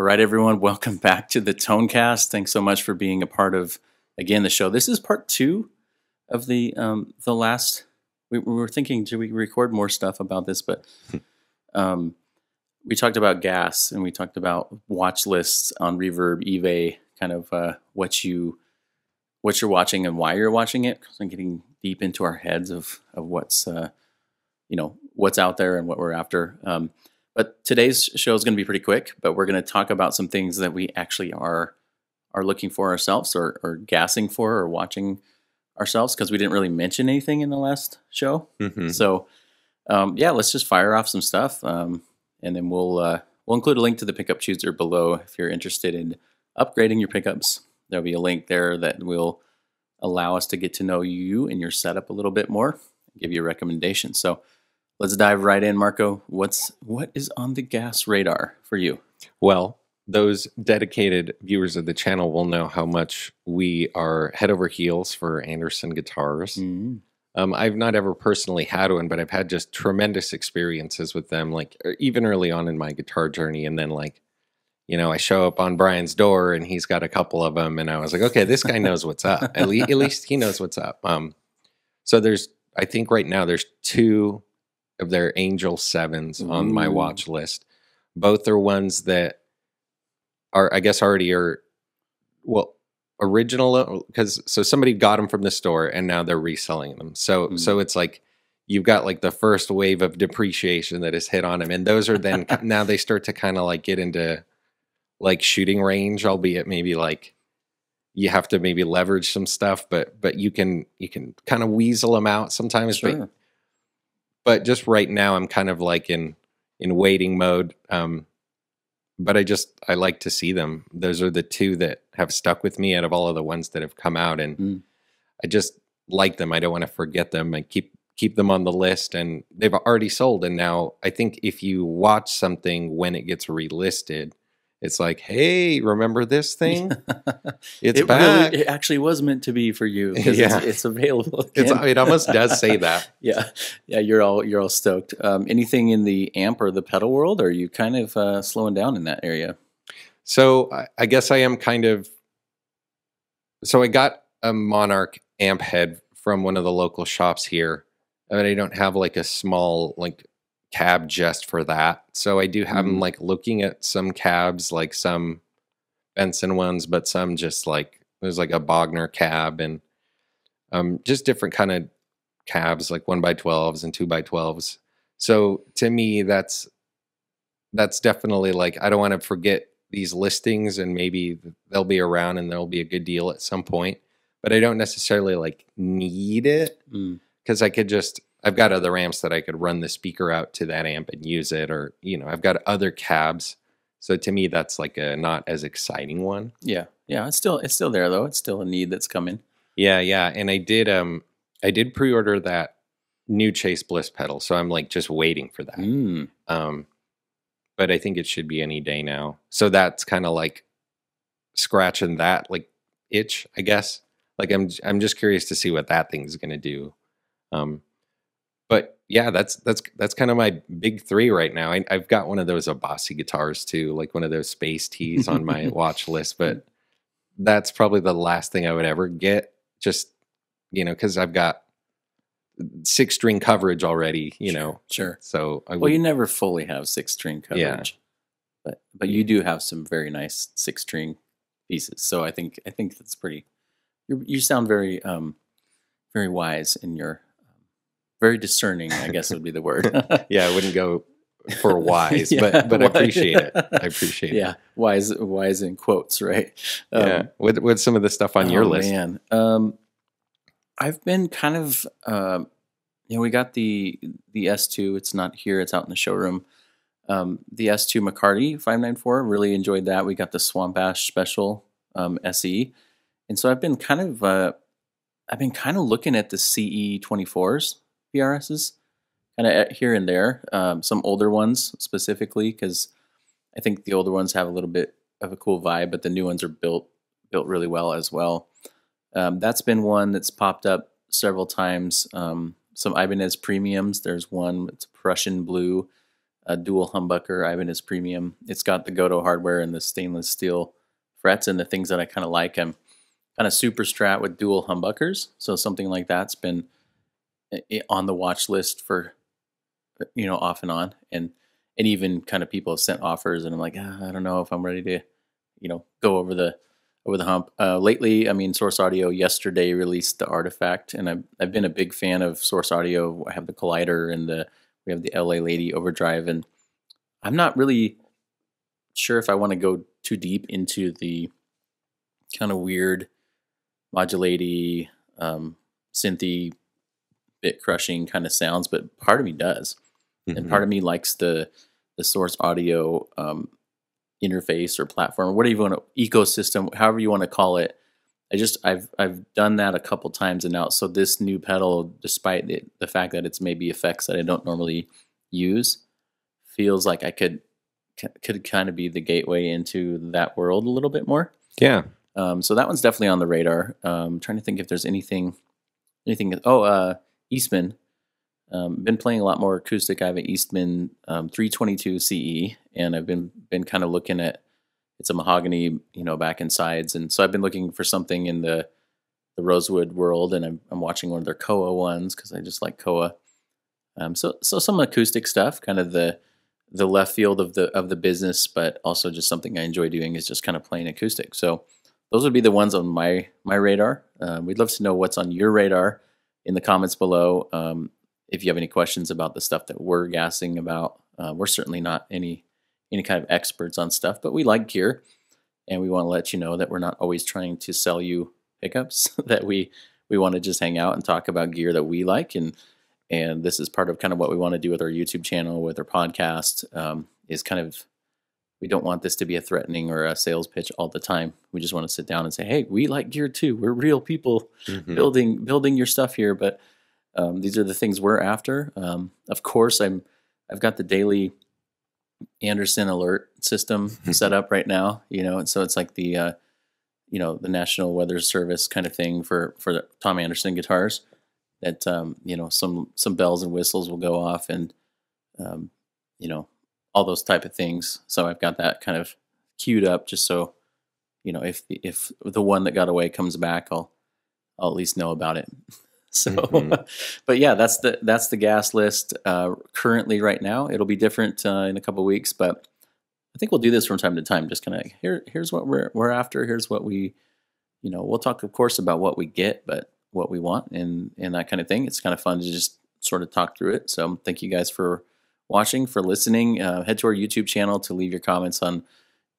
right, everyone, welcome back to the Tonecast. Thanks so much for being a part of, again, the show. This is part two of the last. We were thinking, should we record more stuff about this? But we talked about gas and we talked about watch lists on Reverb, eBay, kind of what you're watching and why you're watching it. Because I'm getting deep into our heads of what's what's out there and what we're after. But today's show is going to be pretty quick, but we're going to talk about some things that we actually are looking for ourselves or gassing for or watching ourselves, because we didn't really mention anything in the last show. Mm-hmm. So, let's just fire off some stuff, and then we'll include a link to the pickup chooser below if you're interested in upgrading your pickups. There'll be a link there that will allow us to get to know you and your setup a little bit more, give you a recommendation. So let's dive right in, Marco. What is on the gas radar for you? Well, those dedicated viewers of the channel will know how much we are head over heels for Anderson guitars. Mm-hmm. I've not ever personally had one, but I've had just tremendous experiences with them, like even early on in my guitar journey. And then I show up on Brian's door and he's got a couple of them. And I was like, okay, this guy knows what's up. At least he knows what's up. So I think right now there's two of their Angel 7s on my watch list. Both are ones that are, I guess, original, so somebody got them from the store and now they're reselling them. So it's like you've got like the first wave of depreciation that has hit on them, and those are then now they start to kind of like get into like shooting range, albeit maybe like you have to maybe leverage some stuff, but you can kind of weasel them out sometimes. Sure. But just right now I'm kind of like in waiting mode. But I like to see them. Those are the two that have stuck with me out of all of the ones that have come out, and I just like them. I don't want to forget them. I keep them on the list, and they've already sold. And now I think if you watch something when it gets relisted, it's like, hey, remember this thing? It's back. It actually was meant to be for you because it's available. It almost does say that. Yeah. You're all stoked. Anything in the amp or the pedal world? Or are you kind of slowing down in that area? So I guess I am kind of. So I got a Monarch amp head from one of the local shops here, but I don't have like a small like cab just for that. So I do have them like looking at some cabs, like some Benson ones, but some just like there's like a Bogner cab and just different kind of cabs, like 1x12s and 2x12s. So to me, that's definitely like, I don't want to forget these listings, and maybe they'll be around and there'll be a good deal at some point, but I don't necessarily like need it because I've got other amps that I could run the speaker out to that amp and use it, or, I've got other cabs. So to me, that's like a not as exciting one. Yeah. It's still there though. It's still a need that's coming. Yeah. And I did pre-order that new Chase Bliss pedal. So I'm like just waiting for that. But I think it should be any day now. So that's kind of like scratching that like itch, I guess. Like I'm just curious to see what that thing's going to do. But yeah, that's kind of my big three right now. I've got one of those Abasi guitars too, like one of those Space Tees on my watch list. But that's probably the last thing I would ever get, just, because I've got 6-string coverage already, Sure. So you never fully have 6-string coverage, but you do have some very nice 6-string pieces. So I think that's pretty. You sound very very wise in your. Very discerning, I guess would be the word. Yeah, I wouldn't go for wise, but I appreciate it. I appreciate it. Yeah, wise in quotes, right? What's some of the stuff on your list? Man, I've been kind of, we got the S2. It's not here. It's out in the showroom. The S2 McCarty 594. Really enjoyed that. We got the Swamp Ash Special SE, and so I've been kind of looking at the CE 24s. PRSs, kind of here and there. Some older ones specifically, because I think the older ones have a little bit of a cool vibe, but the new ones are built really well as well. That's been one that's popped up several times. Some Ibanez premiums. There's one. It's Prussian blue. a dual humbucker Ibanez Premium. It's got the Goto hardware and the stainless steel frets and the things that I kind of like. I'm kind of super strat with dual humbuckers, so something like that's been on the watch list for off and on, and even kind of people have sent offers, and I'm like, I don't know if I'm ready to go over the hump. Lately, I mean, Source Audio yesterday released the Artifact, and I've been a big fan of Source Audio. I have the Collider and we have the LA Lady Overdrive, and I'm not really sure if I want to go too deep into the kind of weird modulaty, synthy, bit crushing kind of sounds, but part of me does, and part of me likes the Source Audio interface or platform, or whatever you want to, ecosystem, however you want to call it. I've done that a couple times, and now so this new pedal, despite the fact that it's maybe effects that I don't normally use, feels like I could kind of be the gateway into that world a little bit more. Yeah. So that one's definitely on the radar. I'm trying to think if there's anything. Oh, Eastman. Been playing a lot more acoustic. I have an Eastman 322 CE, and I've been kind of looking at, it's a mahogany, back and sides, and so I've been looking for something in the Rosewood world, and I'm watching one of their Koa ones because I just like Koa. So some acoustic stuff, kind of the left field of the business, but also just something I enjoy doing is just kind of playing acoustic. So those would be the ones on my radar. We'd love to know what's on your radar in the comments below. If you have any questions about the stuff that we're gassing about, we're certainly not any kind of experts on stuff, but we like gear, and we want to let you know that we're not always trying to sell you pickups. That we want to just hang out and talk about gear that we like, and this is part of kind of what we want to do with our YouTube channel, with our podcast. Is kind of, we don't want this to be a threatening or a sales pitch all the time. We just want to sit down and say, hey, we like gear too. We're real people building your stuff here, but these are the things we're after. Of course, I've got the daily Anderson alert system set up right now, and so it's like the the National Weather Service kind of thing for the Tom Anderson guitars. That some bells and whistles will go off, and all those type of things. So I've got that kind of queued up, just so if the one that got away comes back, I'll at least know about it. So, but yeah, that's the gas list currently right now. It'll be different in a couple of weeks, but I think we'll do this from time to time. Just kind of here's what we're after. Here's what we, we'll talk, of course, about what we get, but what we want and that kind of thing. It's kind of fun to just sort of talk through it. So thank you guys for watching, for listening. Head to our YouTube channel to leave your comments on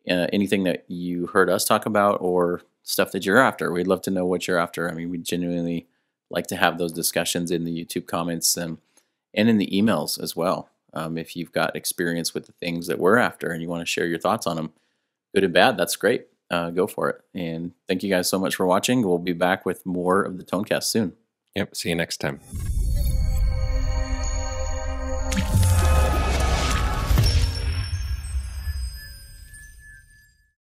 anything that you heard us talk about or stuff that you're after. We'd love to know what you're after. I mean, we genuinely like to have those discussions in the YouTube comments and in the emails as well. If you've got experience with the things that we're after and you want to share your thoughts on them, good and bad, that's great. Go for it. And thank you guys so much for watching. We'll be back with more of the Tonecast soon. Yep. See you next time.